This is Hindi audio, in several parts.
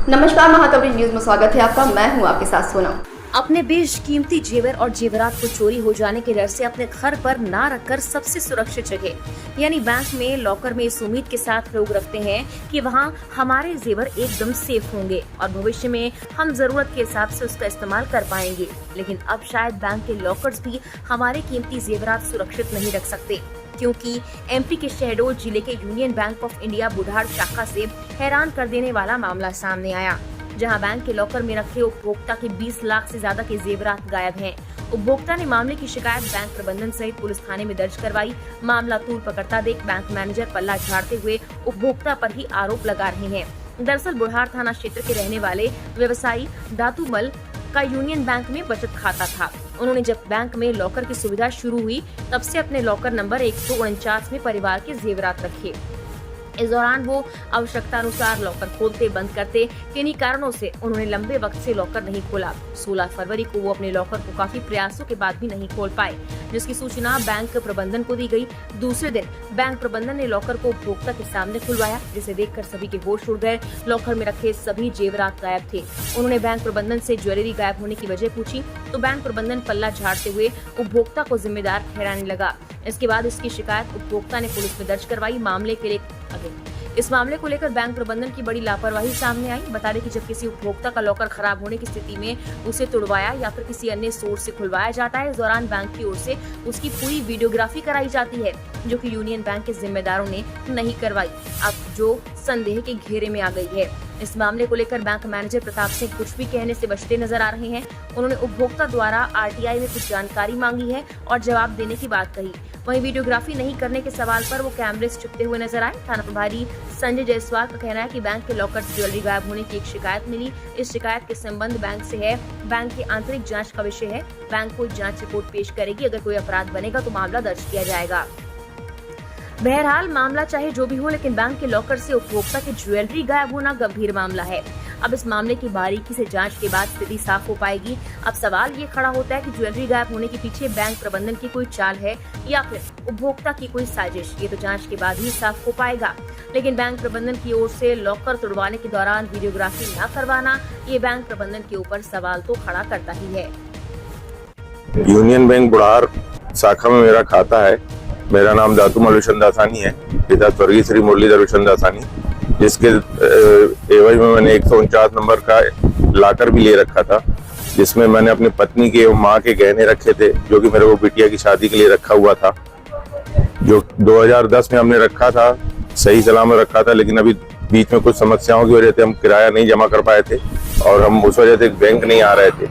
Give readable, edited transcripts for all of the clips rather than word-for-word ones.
नमस्कार, महाकवरी न्यूज में स्वागत है आपका। मैं हूं आपके साथ सोनम। अपने बेशकीमती जेवर और जेवरात को चोरी हो जाने के डर से अपने घर पर ना रखकर सबसे सुरक्षित जगह यानी बैंक में लॉकर में इस उम्मीद के साथ लोग रखते हैं कि वहां हमारे जेवर एकदम सेफ होंगे और भविष्य में हम जरूरत के हिसाब से उसका इस्तेमाल कर पाएंगे। लेकिन अब शायद बैंक के लॉकर्स भी हमारे कीमती जेवरात सुरक्षित नहीं रख सकते, क्योंकि एमपी के शहडोल जिले के यूनियन बैंक ऑफ इंडिया बुढ़ाड़ शाखा से हैरान कर देने वाला मामला सामने आया, जहां बैंक के लॉकर में रखे उपभोक्ता के 20 लाख से ज्यादा के जेवरात गायब हैं। उपभोक्ता ने मामले की शिकायत बैंक प्रबंधन सहित पुलिस थाने में दर्ज करवाई। मामला तूल पकड़ता देख बैंक मैनेजर पल्ला झाड़ते हुए उपभोक्ता पर ही आरोप लगा रहे हैं। दरअसल बुढ़ाड़ थाना क्षेत्र के रहने वाले व्यवसायी दातूमल का यूनियन बैंक में बचत खाता था। उन्होंने जब बैंक में लॉकर की सुविधा शुरू हुई तब से अपने लॉकर नंबर 149 में परिवार के जेवरात रखे। इस दौरान वो आवश्यकता अनुसार लॉकर खोलते बंद करते, किन्हीं कारणों से उन्होंने लंबे वक्त से लॉकर नहीं खोला। 16 फरवरी को वो अपने लॉकर को काफी प्रयासों के बाद भी नहीं खोल पाए, जिसकी सूचना बैंक प्रबंधन को दी गई। दूसरे दिन बैंक प्रबंधन ने लॉकर को उपभोक्ता के सामने खुलवाया, जिसे देखकर सभी के होश उड़ गए। लॉकर में रखे सभी जेवरात गायब थे। उन्होंने बैंक प्रबंधन से ज्वेलरी गायब होने की वजह पूछी तो बैंक प्रबंधन पल्ला झाड़ते हुए उपभोक्ता को जिम्मेदार ठहराने लगा। इसके बाद इसकी शिकायत उपभोक्ता ने पुलिस में दर्ज करवाई। इस मामले को लेकर बैंक प्रबंधन की बड़ी लापरवाही सामने आई। बता दें कि जब किसी उपभोक्ता का लॉकर खराब होने की स्थिति में उसे तोड़वाया या फिर किसी अन्य सोर्स से खुलवाया जाता है, इस दौरान बैंक की ओर से उसकी पूरी वीडियोग्राफी कराई जाती है, जो कि यूनियन बैंक के जिम्मेदारों ने नहीं करवाई, अब जो संदेह के घेरे में आ गई है। इस मामले को लेकर बैंक मैनेजर प्रताप सिंह कुछ भी कहने से बचते नजर आ रहे हैं। उन्होंने उपभोक्ता द्वारा आरटीआई में कुछ जानकारी मांगी है और जवाब देने की बात कही। वहीं वीडियोग्राफी नहीं करने के सवाल पर वो कैमरे से छुपते हुए नजर आए। थाना प्रभारी संजय जायसवाल का कहना है कि बैंक के लॉकर से ज्वेलरी गायब होने की एक शिकायत मिली। इस शिकायत के संबंध बैंक से है। बैंक की आंतरिक जाँच का विषय है। बैंक कोई जाँच रिपोर्ट पेश करेगी। अगर कोई अपराध बनेगा तो मामला दर्ज किया जाएगा। बहरहाल मामला चाहे जो भी हो, लेकिन बैंक के लॉकर से उपभोक्ता की ज्वेलरी गायब होना गंभीर मामला है। अब इस मामले की बारीकी से जांच के बाद स्थिति साफ हो पाएगी। अब सवाल ये खड़ा होता है कि ज्वेलरी गायब होने के पीछे बैंक प्रबंधन की कोई चाल है या फिर उपभोक्ता की कोई साजिश। ये तो जांच के बाद ही साफ हो पाएगा। लेकिन बैंक प्रबंधन की ओर से लॉकर तोड़वाने के दौरान वीडियोग्राफी न करवाना, ये बैंक प्रबंधन के ऊपर सवाल तो खड़ा करता ही है। यूनियन बैंक बुढ़ाड़ शाखा में मेरा खाता है। मेरा नाम दातूमल विशनदासानी है, पिता स्वर्गीय श्री मुरलीधर विशनदासानी, जिसके एवज में मैंने 149 नंबर का लाकर भी ले रखा था, जिसमें मैंने अपनी पत्नी के और माँ के गहने रखे थे, जो कि मेरे को बिटिया की शादी के लिए रखा हुआ था, जो 2010 में हमने रखा था, सही सलामत रखा था। लेकिन अभी बीच में कुछ समस्याओं की वजह से हम किराया नहीं जमा कर पाए थे और हम उस वजह से बैंक नहीं आ रहे थे।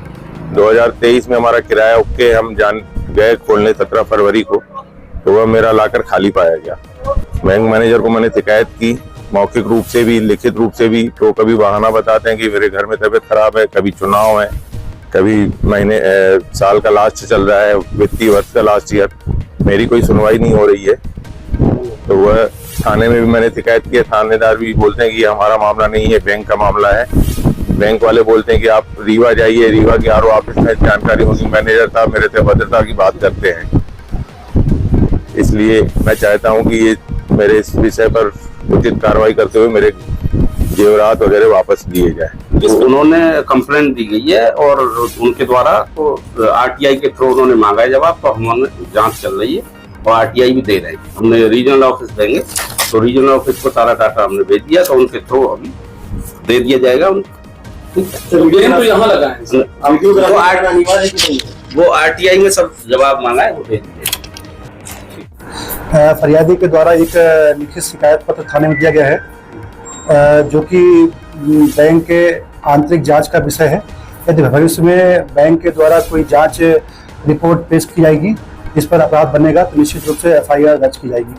2023 में हमारा किराया ओके हम जान गए खोलने 17 फरवरी को, तो वह मेरा लाकर खाली पाया गया। बैंक मैनेजर को मैंने शिकायत की, मौखिक रूप से भी लिखित रूप से भी, तो कभी बहाना बताते हैं कि मेरे घर में तबीयत खराब है, कभी चुनाव है, कभी महीने साल का लास्ट चल रहा है, वित्तीय वर्ष का लास्ट ईयर, मेरी कोई सुनवाई नहीं हो रही है। तो वह थाने में भी मैंने शिकायत की है। थानेदार भी बोलते हैं कि हमारा मामला नहीं है, बैंक का मामला है। बैंक वाले बोलते हैं कि आप रीवा जाइए, रीवा के आरओ ऑफिस में जानकारी होगी। मैनेजर साहब मेरे से भद्रता की बात करते हैं। इसलिए मैं चाहता हूं कि ये मेरे इस विषय पर उचित कार्रवाई करते हुए मेरे जेवरात वगैरह वापस दिए जाए। उन्होंने कंप्लेंट दी गई है और उनके द्वारा तो आरटीआई के थ्रू उन्होंने मांगा है जवाब, तो हमारे जांच चल रही है और आरटीआई भी दे रहे हैं। हमने रीजनल ऑफिस देंगे, तो रीजनल ऑफिस को सारा डाटा हमने भेज दिया, तो उनके थ्रू अभी दे दिया जाएगा। तो यहाँ लगा है, वो आरटीआई में सब जवाब मांगा है, वो भेज दिया। फरियादी के द्वारा एक लिखित शिकायत पत्र थाने में दिया गया है, जो कि बैंक के आंतरिक जांच का विषय है। यदि भविष्य में बैंक के द्वारा कोई जांच रिपोर्ट पेश की जाएगी, इस पर अपराध बनेगा, तो निश्चित रूप से एफआईआर दर्ज की जाएगी।